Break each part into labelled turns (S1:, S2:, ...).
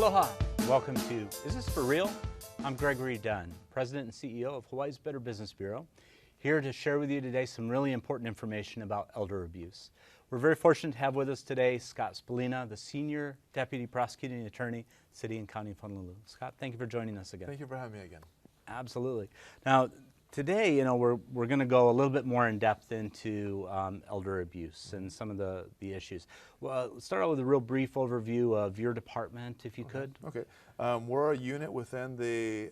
S1: Aloha. Welcome to Is This For Real? I'm Gregory Dunn, President and CEO of Hawaii's Better Business Bureau, here to share with you today some really important information about elder abuse. We're very fortunate to have with us today Scott Spallina, the Senior Deputy Prosecuting Attorney, City and County of Honolulu. Scott, thank you for joining us again.
S2: Thank you for having me again.
S1: Absolutely. Now, today, we're going to go a little bit more in depth into elder abuse and some of the issues. Well, let's start out with a real brief overview of your department, if you could.
S2: Okay. We're a unit within the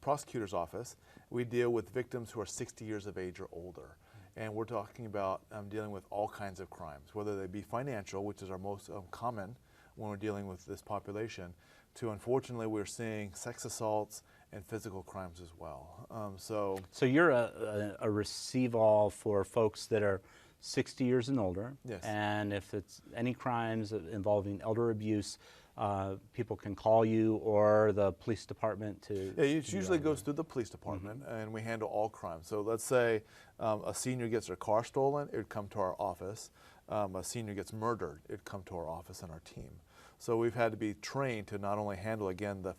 S2: prosecutor's office. We deal with victims who are 60 years of age or older. And we're talking about dealing with all kinds of crimes, whether they be financial, which is our most common when we're dealing with this population, to unfortunately we're seeing sex assaults and physical crimes as well. So
S1: you're a receive-all for folks that are 60 years and older.
S2: Yes.
S1: And if it's any crimes involving elder abuse, people can call you or the police department to...
S2: Yeah, it usually goes through the police department, and we handle all crimes. So let's say a senior gets their car stolen, it would come to our office. A senior gets murdered, it would come to our office and our team. So we've had to be trained to not only handle, again, the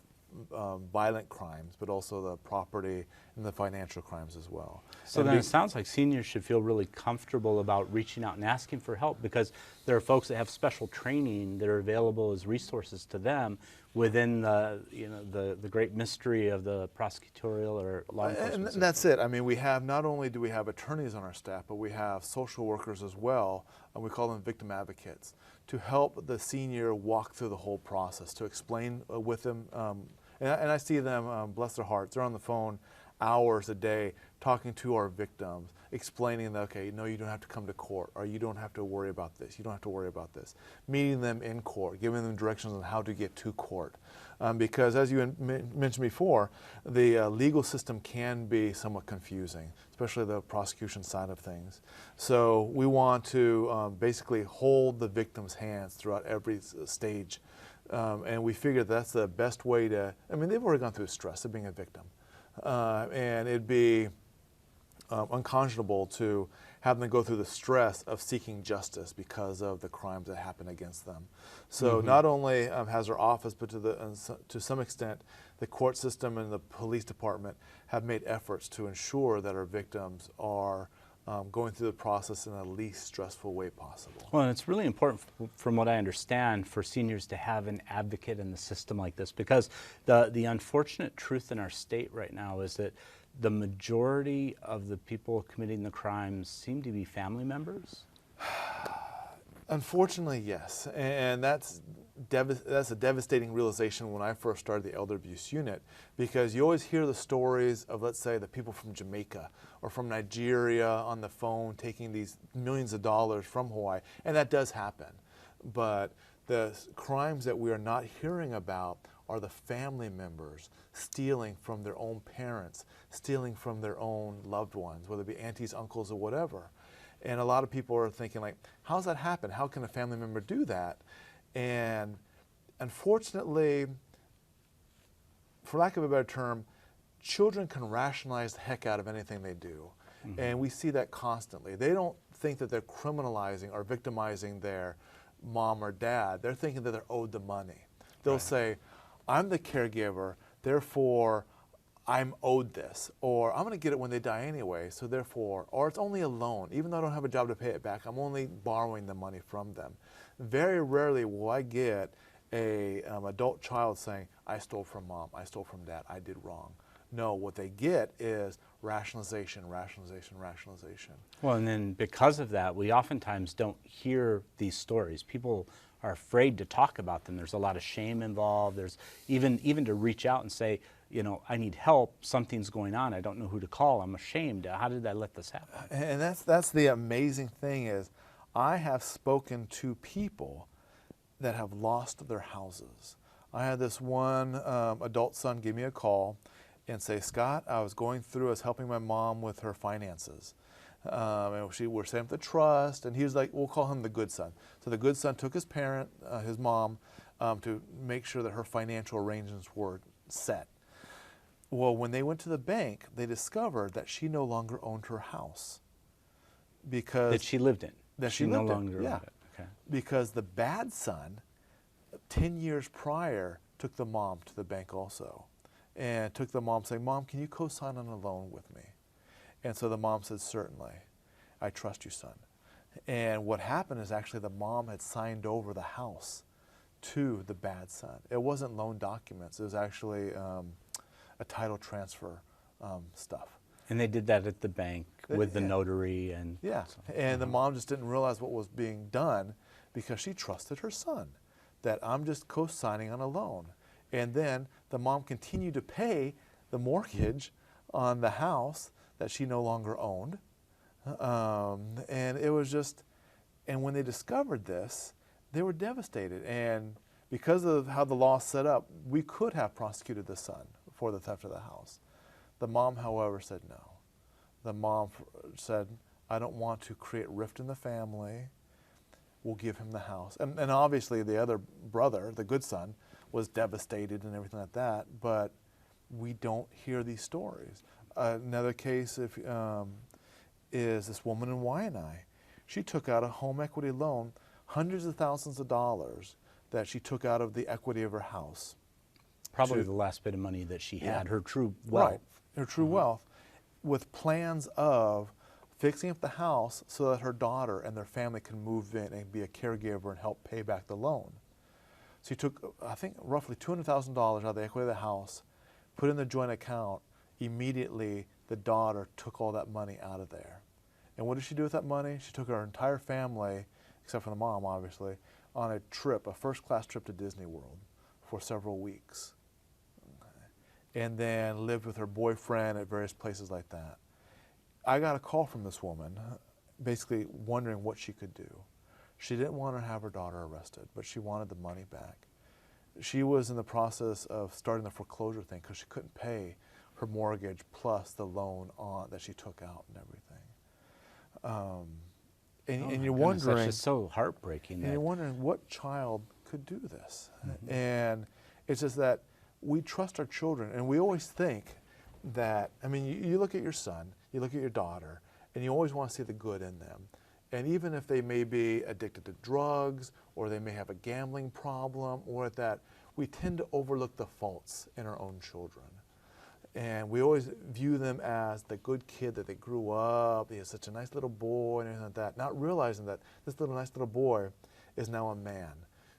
S2: violent crimes, but also the property and the financial crimes as well.
S1: So then it sounds like seniors should feel really comfortable about reaching out and asking for help, because there are folks that have special training that are available as resources to them within the great mystery of the prosecutorial or law enforcement
S2: And
S1: system.
S2: that's it. I mean, we have, not only do we have attorneys on our staff, but we have social workers as well, and we call them victim advocates, to help the senior walk through the whole process, to explain with them. And I see them, bless their hearts, they're on the phone hours a day talking to our victims, explaining that, okay, no, you don't have to come to court, or you don't have to worry about this, you don't have to worry about this. Meeting them in court, giving them directions on how to get to court. Because as you mentioned before, the legal system can be somewhat confusing, especially the prosecution side of things. So we want to basically hold the victim's hands throughout every stage. And we figure that's the best way to, I mean, they've already gone through stress of being a victim. And it'd be unconscionable to have them go through the stress of seeking justice because of the crimes that happen against them. So not only has our office, but to some extent, the court system and the police department have made efforts to ensure that our victims are going through the process in the least stressful way possible.
S1: Well, and it's really important, from what I understand, for seniors to have an advocate in the system like this, because the unfortunate truth in our state right now is that the majority of the people committing the crimes seem to be family members.
S2: Unfortunately, yes, and that's a devastating realization when I first started the elder abuse unit, because you always hear the stories of, let's say, the people from Jamaica or from Nigeria on the phone taking these millions of dollars from Hawaii, and that does happen. But the crimes that we are not hearing about are the family members stealing from their own parents, stealing from their own loved ones, whether it be aunties, uncles, or whatever. And a lot of people are thinking, like, how's that happen? How can a family member do that? And unfortunately, for lack of a better term, children can rationalize the heck out of anything they do. And we see that constantly. They don't think that they're criminalizing or victimizing their mom or dad. They're thinking that they're owed the money. They'll say, I'm the caregiver, therefore I'm owed this, or I'm going to get it when they die anyway, so therefore, or it's only a loan. Even though I don't have a job to pay it back, I'm only borrowing the money from them. Very rarely will I get a adult child saying, I stole from mom, I stole from dad, I did wrong. No, what they get is rationalization, rationalization, rationalization.
S1: Well, and then because of that, we oftentimes don't hear these stories. People are afraid to talk about them. There's a lot of shame involved. There's even to reach out and say, I need help, something's going on, I don't know who to call, I'm ashamed. How did I let this happen?
S2: And that's the amazing thing is, I have spoken to people that have lost their houses. I had this one adult son give me a call and say, Scott, I was helping my mom with her finances. And we're setting up the trust, and he was like, we'll call him the good son. So the good son took his mom, to make sure that her financial arrangements were set. Well, when they went to the bank, they discovered that she no longer owned her house. Because
S1: that she lived in.
S2: That
S1: she no longer owned it. Okay.
S2: Because the bad son, 10 years prior, took the mom to the bank also, and took the mom saying, "Mom, can you co-sign on a loan with me?" And so the mom said, "Certainly, I trust you, son." And what happened is actually the mom had signed over the house to the bad son. It wasn't loan documents. It was actually a title transfer stuff.
S1: And they did that at the bank with the
S2: Yeah.
S1: notary and
S2: Yeah,
S1: so,
S2: and the mom just didn't realize what was being done because she trusted her son, that I'm just co-signing on a loan. And then the mom continued to pay the mortgage on the house that she no longer owned. And it was just, and when they discovered this, they were devastated. And because of how the law is set up, we could have prosecuted the son for the theft of the house. The mom, however, said no. The mom said, "I don't want to create rift in the family. We'll give him the house." And obviously the other brother, the good son, was devastated and everything like that, but we don't hear these stories. Another case is this woman in Waianae. She took out a home equity loan, hundreds of thousands of dollars that she took out of the equity of her house.
S1: probably the last bit of money that she had,
S2: Yeah.
S1: her true wealth.
S2: Right, her true wealth, with plans of fixing up the house so that her daughter and their family can move in and be a caregiver and help pay back the loan. So he took, I think, roughly $200,000 out of the equity of the house, put it in the joint account. Immediately, the daughter took all that money out of there. And what did she do with that money? She took her entire family, except for the mom, obviously, on a trip, a first-class trip to Disney World for several weeks. And then lived with her boyfriend at various places like that. I got a call from this woman, basically wondering what she could do. She didn't want to have her daughter arrested, but she wanted the money back. She was in the process of starting the foreclosure thing because she couldn't pay her mortgage plus the loan on that she took out and everything. And you're wondering,
S1: That's just so heartbreaking.
S2: and you're wondering what child could do this. And it's just that we trust our children, and we always think that, I mean, you look at your son, you look at your daughter, and you always want to see the good in them. And even if they may be addicted to drugs, or they may have a gambling problem, or that, we tend to overlook the faults in our own children. And we always view them as the good kid that they grew up, he is such a nice little boy, and everything like that, not realizing that this nice little boy is now a man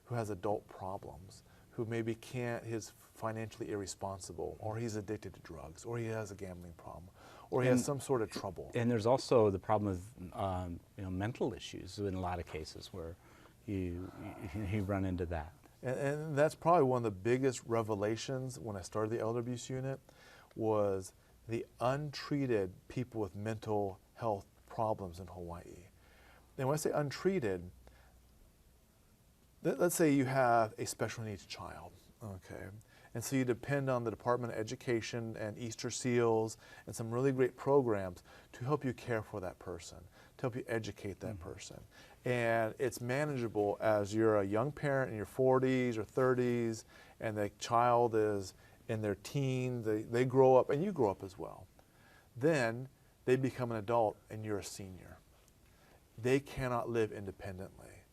S2: who has adult problems, who maybe he's financially irresponsible, or he's addicted to drugs, or he has a gambling problem, or he has some sort of trouble.
S1: And there's also the problem with mental issues in a lot of cases where you run into that.
S2: And that's probably one of the biggest revelations when I started the elder abuse unit, was the untreated people with mental health problems in Hawaii. And when I say untreated, let's say you have a special needs child, okay? And so you depend on the Department of Education and Easter Seals and some really great programs to help you care for that person, to help you educate that person. And it's manageable as you're a young parent in your 40s or 30s, and the child is in their teens, they grow up, and you grow up as well. Then they become an adult and you're a senior. They cannot live independently.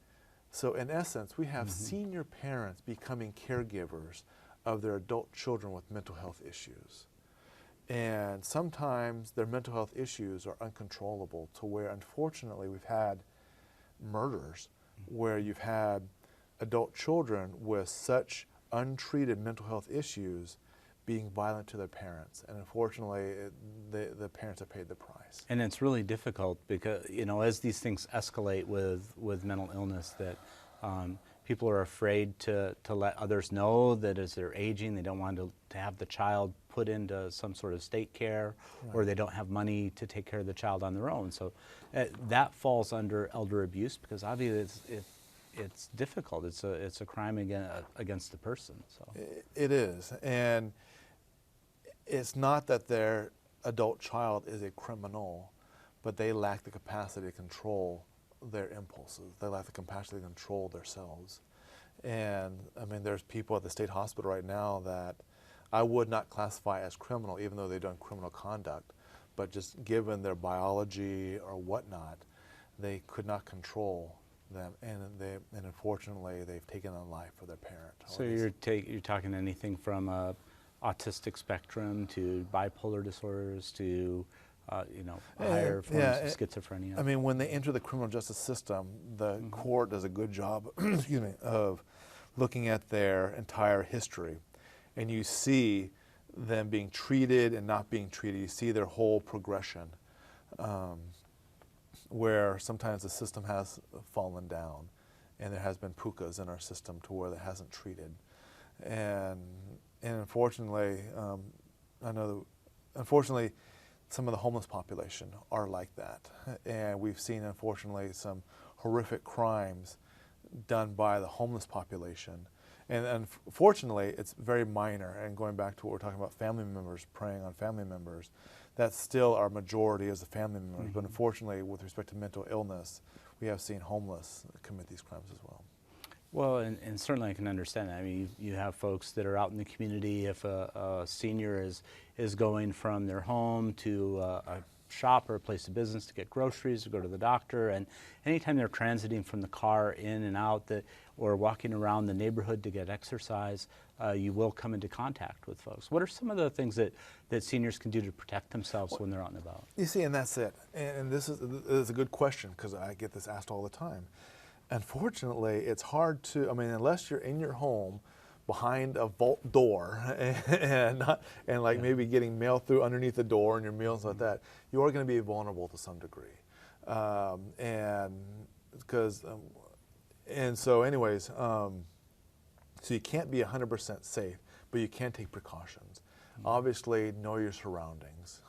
S2: So in essence, we have senior parents becoming caregivers of their adult children with mental health issues. And sometimes their mental health issues are uncontrollable to where, unfortunately, we've had murders where you've had adult children with such untreated mental health issues being violent to their parents. And unfortunately, the parents have paid the price.
S1: And it's really difficult because, as these things escalate with mental illness, that people are afraid to let others know that as they're aging, they don't want to have the child put into some sort of state care, or they don't have money to take care of the child on their own. So that falls under elder abuse because obviously it's difficult. It's a crime against the person. So
S2: It is. And it's not that their adult child is a criminal, but they lack the capacity to control their impulses. They lack the capacity to control themselves. And I mean, there's people at the state hospital right now that I would not classify as criminal, even though they've done criminal conduct, but just given their biology or whatnot, they could not control them, and unfortunately they've taken on life for their parent.
S1: So you're talking anything from autistic spectrum to bipolar disorders to higher forms of schizophrenia.
S2: I mean, when they enter the criminal justice system, the court does a good job, excuse me, of looking at their entire history, and you see them being treated and not being treated. You see their whole progression, where sometimes the system has fallen down, and there has been pukas in our system to where it hasn't treated, and unfortunately, unfortunately, some of the homeless population are like that, and we've seen, unfortunately, some horrific crimes done by the homeless population. And unfortunately, it's very minor. And going back to what we're talking about, family members preying on family members, that's still our majority as the family members. But unfortunately, with respect to mental illness, we have seen homeless commit these crimes as well.
S1: Well, and certainly I can understand that. I mean, you have folks that are out in the community. If a senior is going from their home to a shop or a place of business to get groceries or go to the doctor, and anytime they're transiting from the car in and out or walking around the neighborhood to get exercise, you will come into contact with folks. What are some of the things that seniors can do to protect themselves when they're out and about?
S2: You see, and that's it. And this is a good question, because I get this asked all the time. Unfortunately, it's hard to, I mean, unless you're in your home behind a vault door and maybe getting mail through underneath the door and your meals like that, you are going to be vulnerable to some degree. So you can't be 100% safe, but you can take precautions. Obviously, know your surroundings.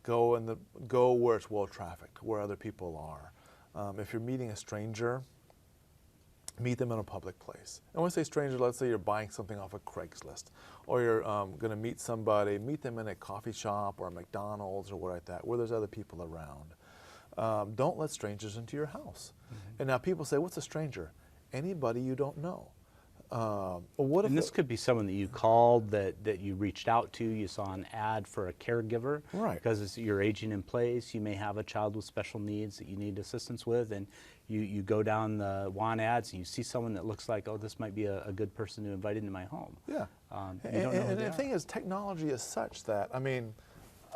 S2: Go where it's well trafficked, where other people are. If you're meeting a stranger, meet them in a public place. And when I say stranger, let's say you're buying something off of Craigslist, or you're going to meet somebody, meet them in a coffee shop or a McDonald's or what like that, where there's other people around. Don't let strangers into your house. And now people say, what's a stranger? Anybody you don't know.
S1: And this could be someone that you called, that you reached out to, you saw an ad for a caregiver.
S2: Right.
S1: Because you're aging in place, you may have a child with special needs that you need assistance with, and you go down the want ads and you see someone that looks like, oh, this might be a good person to invite into my home.
S2: Yeah.
S1: You don't know who they
S2: the
S1: are.
S2: thing is, technology is such that, I mean,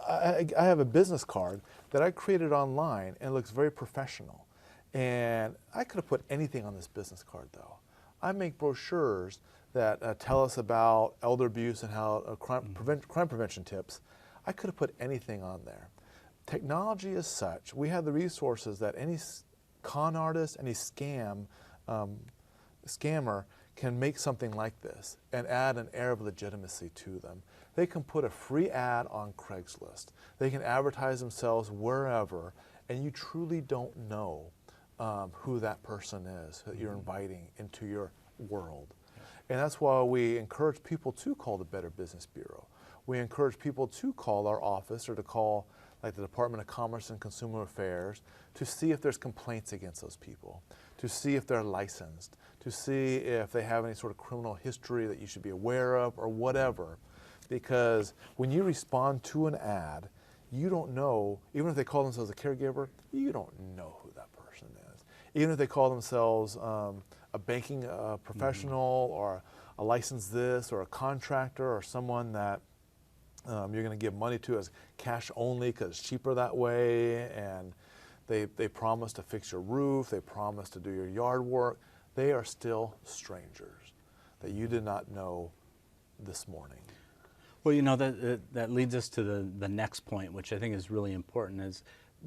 S2: I have a business card that I created online, and it looks very professional. And I could have put anything on this business card, though. I make brochures that tell us about elder abuse and how crime prevention tips. I could have put anything on there. Technology is such, we have the resources that any con artist, any scammer can make something like this and add an air of legitimacy to them. They can put a free ad on Craigslist. They can advertise themselves wherever, and you truly don't know who that person is that you're inviting into your world. And that's why we encourage people to call the Better Business Bureau. We encourage people to call our office or to call like the Department of Commerce and Consumer Affairs to see if there's complaints against those people, to see if they're licensed, to see if they have any sort of criminal history that you should be aware of or whatever. Because when you respond to an ad, you don't know, even if they call themselves a caregiver, you don't know who that person is. Even if they call themselves a banking professional or a licensed this or a contractor or someone that you're going to give money to as cash only because it's cheaper that way, and they promise to fix your roof, they promise to do your yard work, they are still strangers that you did not know this morning.
S1: Well, you know, that leads us to the next point, which I think is really important, is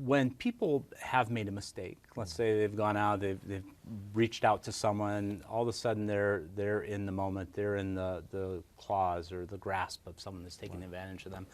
S1: when people have made a mistake. Let's say they've gone out, they've reached out to someone, all of a sudden they're in the moment, they're in the claws or the grasp of someone that's taking advantage of them.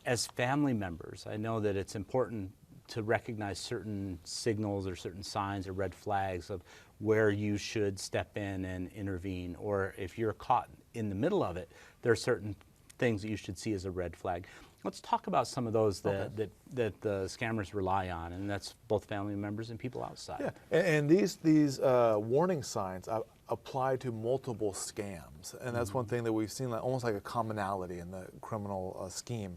S1: As family members, I know that it's important to recognize certain signals or certain signs or red flags of where you should step in and intervene, or if you're caught in the middle of it, there are certain things that you should see as a red flag. Let's talk about some of those that the scammers rely on, and that's both family members and people outside.
S2: Yeah, and these warning signs apply to multiple scams, and that's one thing that we've seen, like, almost like a commonality in the criminal scheme.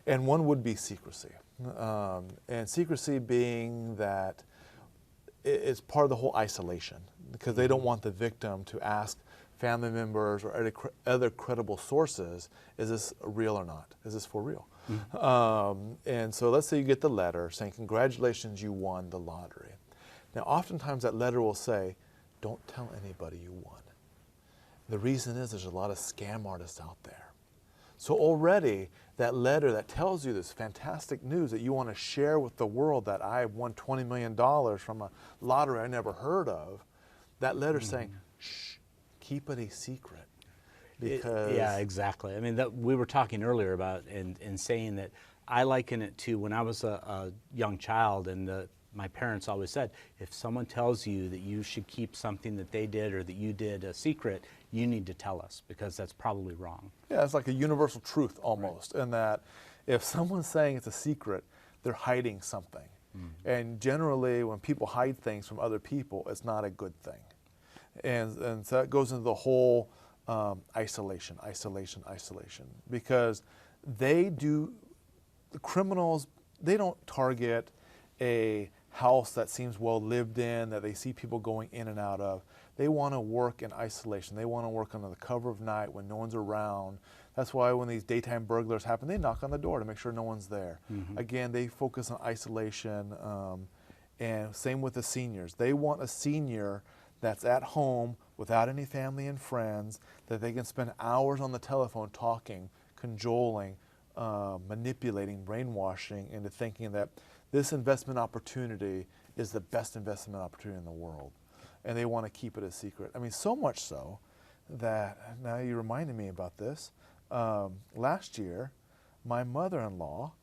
S2: And one would be secrecy, and secrecy being that it's part of the whole isolation, because they don't want the victim to ask family members or other credible sources, is this real or not? Is this for real? And so let's say you get the letter saying, congratulations, you won the lottery. Now, oftentimes that letter will say, don't tell anybody you won. The reason is there's a lot of scam artists out there. So already that letter that tells you this fantastic news that you want to share with the world, that I won $20 million from a lottery I never heard of, that letter's saying, shh, keep it a secret. Because
S1: yeah, exactly. I mean, we were talking earlier about and saying that I liken it to when I was a young child, and my parents always said, if someone tells you that you should keep something that they did or that you did a secret, you need to tell us, because that's probably wrong.
S2: Yeah, it's like a universal truth almost, in that if someone's saying it's a secret, they're hiding something. And generally, when people hide things from other people, it's not a good thing. And so that goes into the whole isolation, because the criminals, they don't target a house that seems well lived in, that they see people going in and out of. They want to work in isolation. They want to work under the cover of night when no one's around. That's why when these daytime burglars happen, they knock on the door to make sure no one's there. Again, they focus on isolation, and same with the seniors. They want a senior that's at home without any family and friends, that they can spend hours on the telephone talking, cajoling, manipulating, brainwashing into thinking that this investment opportunity is the best investment opportunity in the world. And they want to keep it a secret. I mean, so much so that, now you reminded me about this, last year, my mother-in-law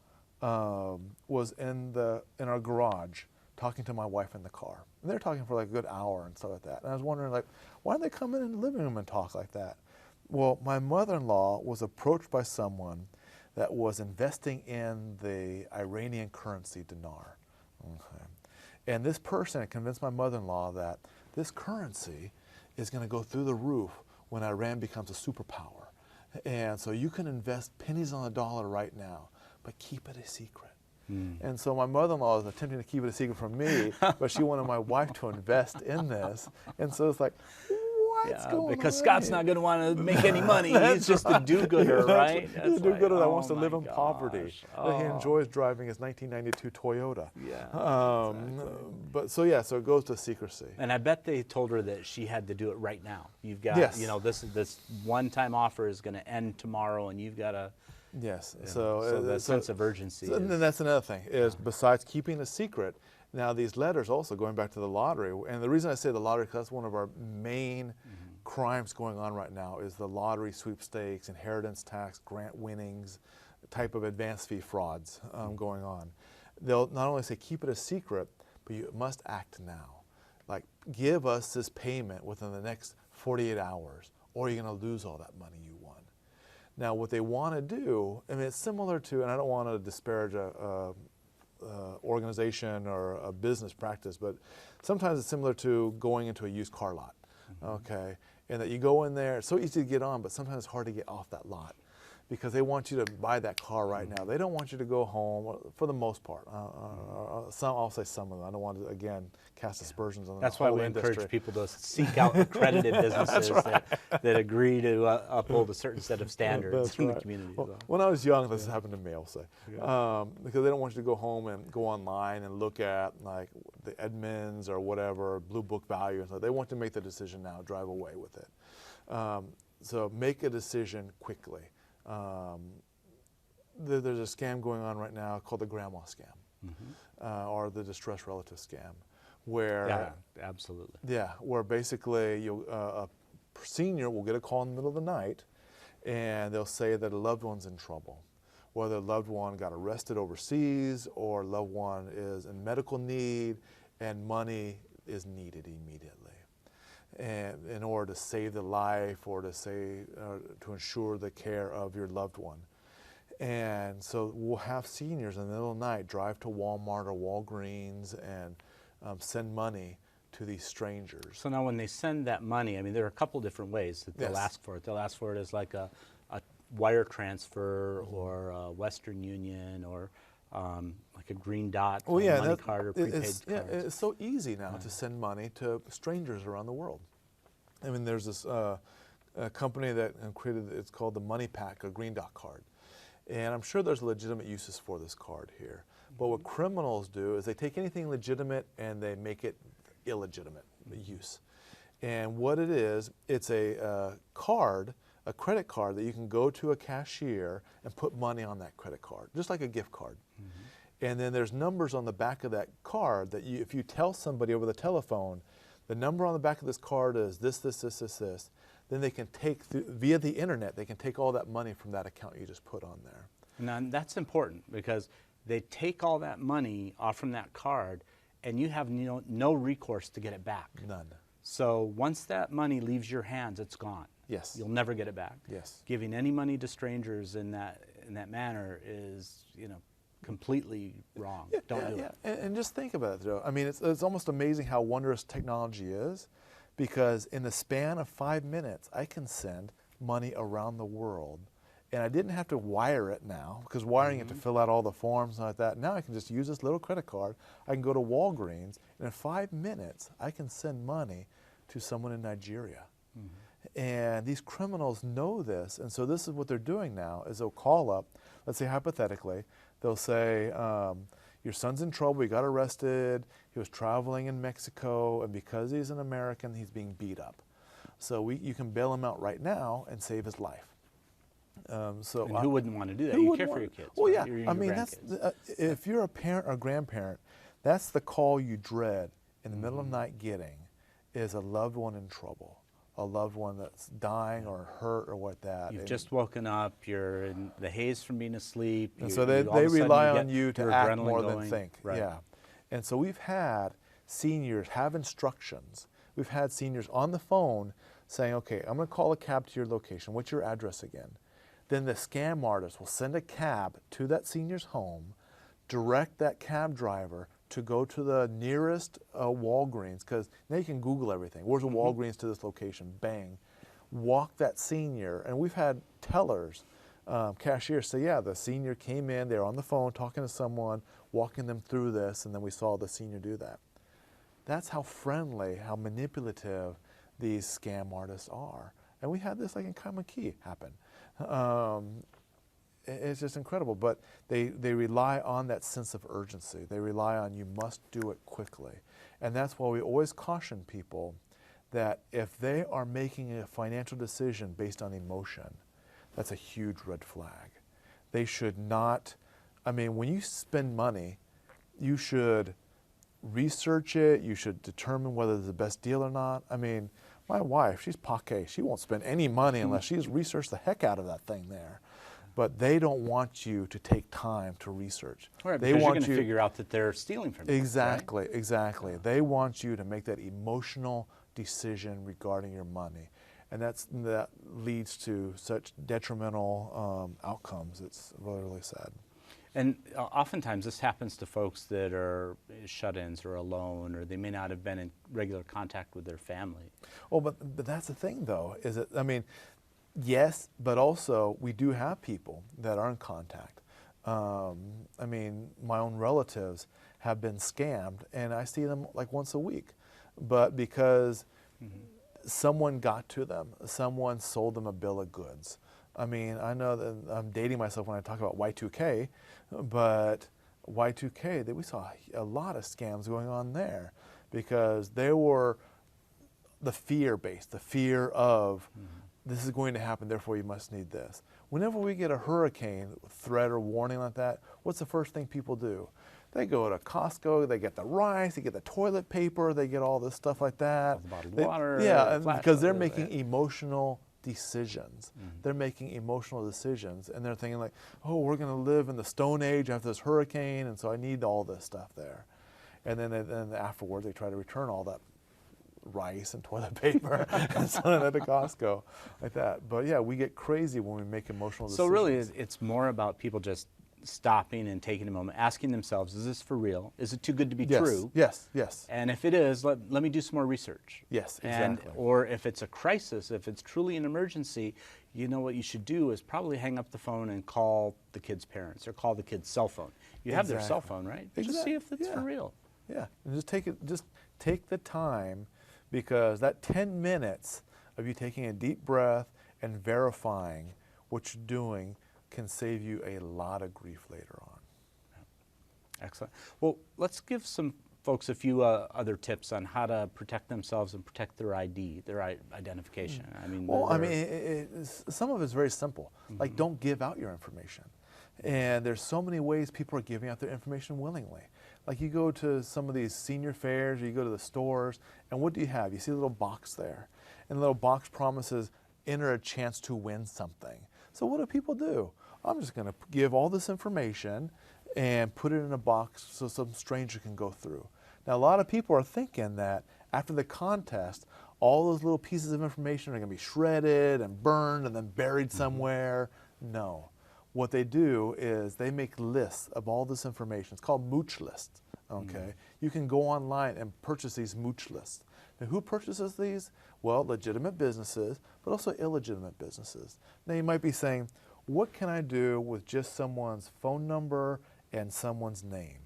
S2: was in our garage talking to my wife in the car. And they were talking for like a good hour and stuff like that. And I was wondering, like, why don't they come in the living room and talk like that? Well, my mother-in-law was approached by someone that was investing in the Iranian currency dinar. Okay. And this person had convinced my mother-in-law that this currency is going to go through the roof when Iran becomes a superpower. And so you can invest pennies on the dollar right now, but keep it a secret. And so my mother-in-law was attempting to keep it a secret from me, but she wanted my wife to invest in this. And so it's like, what's going on?
S1: Because Scott's not going to want to make any money. He's just a do-gooder, right?
S2: He's a do-gooder that wants to live in poverty. That he enjoys driving his 1992 Toyota.
S1: Yeah.
S2: But so yeah, so it goes to secrecy.
S1: And I bet they told her that she had to do it right now. You've got,
S2: Yes.
S1: you know, this one-time offer is going to end tomorrow, and you've got to.
S2: Yes.
S1: So the sense of urgency.
S2: And then that's another thing, is besides keeping a secret, now these letters also, going back to the lottery, and the reason I say the lottery, because that's one of our main crimes going on right now, is the lottery sweepstakes, inheritance tax, grant winnings, type of advance fee frauds going on. They'll not only say keep it a secret, but you must act now. Like, give us this payment within the next 48 hours, or you're going to lose all that money you won. Now, what they want to do, I mean, it's similar to, and I don't want to disparage a organization or a business practice, but sometimes it's similar to going into a used car lot, okay? And that you go in there, it's so easy to get on, but sometimes it's hard to get off that lot, because they want you to buy that car right now. They don't want you to go home, for the most part. I'll say some of them. I don't want to, again, cast aspersions on the
S1: That's
S2: whole
S1: why we
S2: industry.
S1: encourage people to seek out accredited businesses that agree to uphold a certain set of standards in the community.
S2: Well, when I was young, this happened to me, I'll say. Because they don't want you to go home and go online and look at, like, the Edmunds or whatever, Blue Book value. And so they want to make the decision now, drive away with it. So make a decision quickly. There's a scam going on right now called the grandma scam, or the distressed relative scam, where
S1: absolutely.
S2: Yeah, where basically a senior will get a call in the middle of the night, and they'll say that a loved one's in trouble, whether a loved one got arrested overseas or a loved one is in medical need, and money is needed immediately. And in order to save the life or to ensure the care of your loved one. And so we'll have seniors in the middle of the night drive to Walmart or Walgreens and send money to these strangers.
S1: So now when they send that money, I mean, there are a couple different ways that they'll ask for it. They'll ask for it as like a wire transfer or a Western Union or like a green dot
S2: Well,
S1: on
S2: yeah,
S1: a money card or prepaid card.
S2: it's so easy now to send money to strangers around the world. I mean, there's this a company that created, it's called the Money Pack, a green dot card. And I'm sure there's legitimate uses for this card here. But what criminals do is they take anything legitimate and they make it illegitimate use. And what it is, it's a card, a credit card that you can go to a cashier and put money on that credit card, just like a gift card. And then there's numbers on the back of that card that if you tell somebody over the telephone, the number on the back of this card is this, then they can take, via the internet, they can take all that money from that account you just put on there.
S1: Now, that's important because they take all that money off from that card and you have no recourse to get it back.
S2: None.
S1: So once that money leaves your hands, it's gone.
S2: Yes.
S1: You'll never get it back.
S2: Yes.
S1: Giving any money to strangers in that manner is, completely wrong. Don't do it.
S2: And just think about it, though. I mean, it's almost amazing how wondrous technology is, because in the span of 5 minutes, I can send money around the world. And I didn't have to wire it now, because wiring it to fill out all the forms and like that. Now I can just use this little credit card. I can go to Walgreens, and in 5 minutes, I can send money to someone in Nigeria. And these criminals know this, and so this is what they're doing now, is they'll call up, let's say hypothetically, they'll say, your son's in trouble, he got arrested, he was traveling in Mexico, and because he's an American, he's being beat up. So you can bail him out right now and save his life.
S1: And who wouldn't want to do that? You care for your kids.
S2: Well,
S1: right?
S2: yeah. I mean, if you're a parent or grandparent, that's the call you dread in the middle of the night getting, is a loved one in trouble, a loved one that's dying or hurt or what that.
S1: You've just woken up, you're in the haze from being asleep.
S2: And so they rely on you to act more than think.
S1: Right.
S2: Yeah. And so we've had seniors have instructions. We've had seniors on the phone saying, okay, I'm going to call a cab to your location. What's your address again? Then the scam artist will send a cab to that senior's home, direct that cab driver to go to the nearest Walgreens, because now you can Google everything. Where's a Walgreens to this location? Bang. Walk that senior. And we've had tellers, cashiers say, yeah, the senior came in, they were on the phone talking to someone, walking them through this, and then we saw the senior do that. That's how friendly, how manipulative these scam artists are. And we had this like in Common Key happen. It's just incredible, but they rely on that sense of urgency. They rely on you must do it quickly. And that's why we always caution people that if they are making a financial decision based on emotion, that's a huge red flag. They should not, I mean, when you spend money, you should research it, you should determine whether it's the best deal or not. I mean, my wife, she's paquet. She won't spend any money unless she's researched the heck out of that thing there. But they don't want you to take time to research.
S1: Right,
S2: they
S1: because
S2: want
S1: you're going to
S2: you
S1: figure out that they're stealing from you.
S2: Exactly,
S1: right?
S2: exactly. Yeah. They want you to make that emotional decision regarding your money. And that leads to such detrimental outcomes. It's really, really sad.
S1: And oftentimes this happens to folks that are shut-ins or alone, or they may not have been in regular contact with their family.
S2: Well, but that's the thing, though, is that, I mean, yes, but also we do have people that are in contact. I mean, my own relatives have been scammed, and I see them like once a week. But because someone got to them, someone sold them a bill of goods. I mean, I know that I'm dating myself when I talk about Y2K, but Y2K, we saw a lot of scams going on there because they were the fear-based, the fear of this is going to happen, therefore you must need this. Whenever we get a hurricane threat or warning like that, what's the first thing people do? They go to Costco, they get the rice, they get the toilet paper, they get all this stuff like that.
S1: All the bottled water.
S2: Yeah, because they're making emotional decisions. They're making emotional decisions, and they're thinking like, oh, we're going to live in the Stone Age after this hurricane, and so I need all this stuff there. And then afterward, they try to return all that rice and toilet paper and send it to Costco like that. But yeah, we get crazy when we make emotional decisions.
S1: So really, it's more about people just stopping and taking a moment, asking themselves, is this for real? Is it too good to be true?
S2: Yes, yes.
S1: And if it is, let me do some more research.
S2: Yes, exactly.
S1: Or if it's a crisis, if it's truly an emergency, you know what you should do is probably hang up the phone and call the kid's parents or call the kid's cell phone. You have their cell
S2: Exactly.
S1: phone, right?
S2: Exactly.
S1: Just see if it's
S2: Yeah.
S1: for real.
S2: Yeah, and just take the time, because that 10 minutes of you taking a deep breath and verifying what you're doing can save you a lot of grief later on.
S1: Excellent. Well, let's give some folks a few other tips on how to protect themselves and protect their ID, their identification. I mean,
S2: Well, I mean, some of it's very simple. Like, don't give out your information. And there's so many ways people are giving out their information willingly. Like, you go to some of these senior fairs, or you go to the stores, and what do you have? You see a little box there. And the little box promises, enter a chance to win something. So what do people do? I'm just going to give all this information and put it in a box so some stranger can go through. Now, a lot of people are thinking that after the contest, all those little pieces of information are going to be shredded and burned and then buried somewhere. No. What they do is they make lists of all this information. It's called mooch lists. Okay? You can go online and purchase these mooch lists. Now, who purchases these? Well, legitimate businesses, but also illegitimate businesses. Now, you might be saying, what can I do with just someone's phone number and someone's name?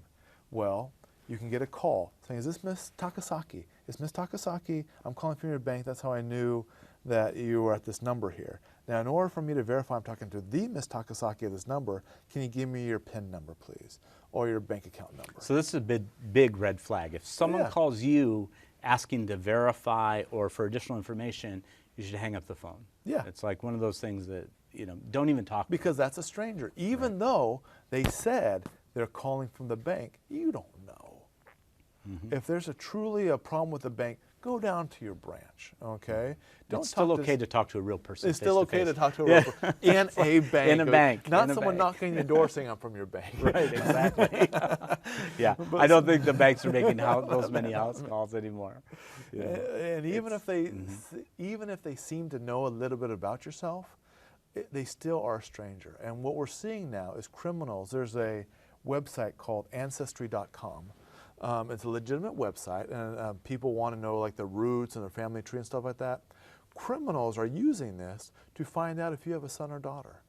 S2: Well, you can get a call saying, is this Miss Takasaki? It's Miss Takasaki. I'm calling from your bank. That's how I knew that you were at this number here. Now, in order for me to verify I'm talking to the Miss Takasaki of this number, can you give me your PIN number, please, or your bank account number?
S1: So this is a big red flag. If someone calls you asking to verify or for additional information, you should hang up the phone.
S2: Yeah.
S1: It's like one of those things that, you know, don't even talk.
S2: Because that's a stranger. Even though they said they're calling from the bank, you don't know. If there's truly a problem with the bank, go down to your branch, okay?
S1: It's still okay to talk to a real person.
S2: It's still okay to talk to a real person in a bank.
S1: In a bank.
S2: Not
S1: in a
S2: someone
S1: bank.
S2: knocking on your door saying I'm from your bank.
S1: Right, exactly. Yeah, I don't think the banks are making those many house calls anymore. Yeah.
S2: And even if they seem to know a little bit about yourself, they still are a stranger. And what we're seeing now is criminals. There's a website called Ancestry.com. It's a legitimate website, and people want to know like the roots and their family tree and stuff like that. Criminals are using this to find out if you have a son or daughter,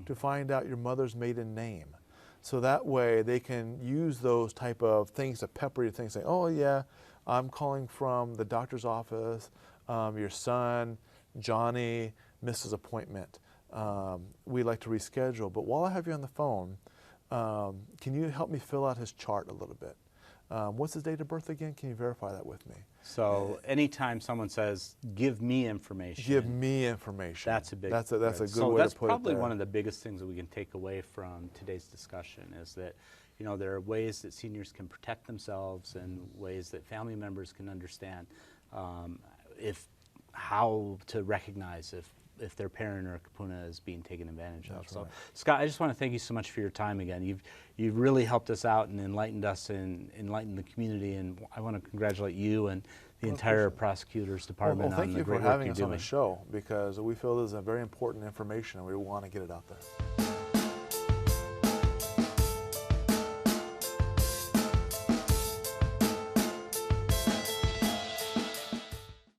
S2: to find out your mother's maiden name. So that way they can use those type of things to pepper your things, saying, oh yeah, I'm calling from the doctor's office, your son, Johnny, missed his appointment. We'd like to reschedule, but while I have you on the phone, can you help me fill out his chart a little bit? What's his date of birth again? Can you verify that with me?
S1: So anytime someone says, give me information.
S2: Give me information.
S1: That's a big
S2: That's a good way to put it.
S1: So that's probably one of the biggest things that we can take away from today's discussion is that, you know, there are ways that seniors can protect themselves and ways that family members can understand how to recognize if their parent or kapuna is being taken advantage of.
S2: That's
S1: So,
S2: right.
S1: Scott, I just want to thank you so much for your time again. You've really helped us out and enlightened us and enlightened the community, and I want to congratulate you and the entire prosecutors department
S2: Well, thank
S1: on the
S2: you
S1: great
S2: for
S1: work
S2: having
S1: you're
S2: us on
S1: doing.
S2: the show, because we feel this is a very important information and we want to get it out there.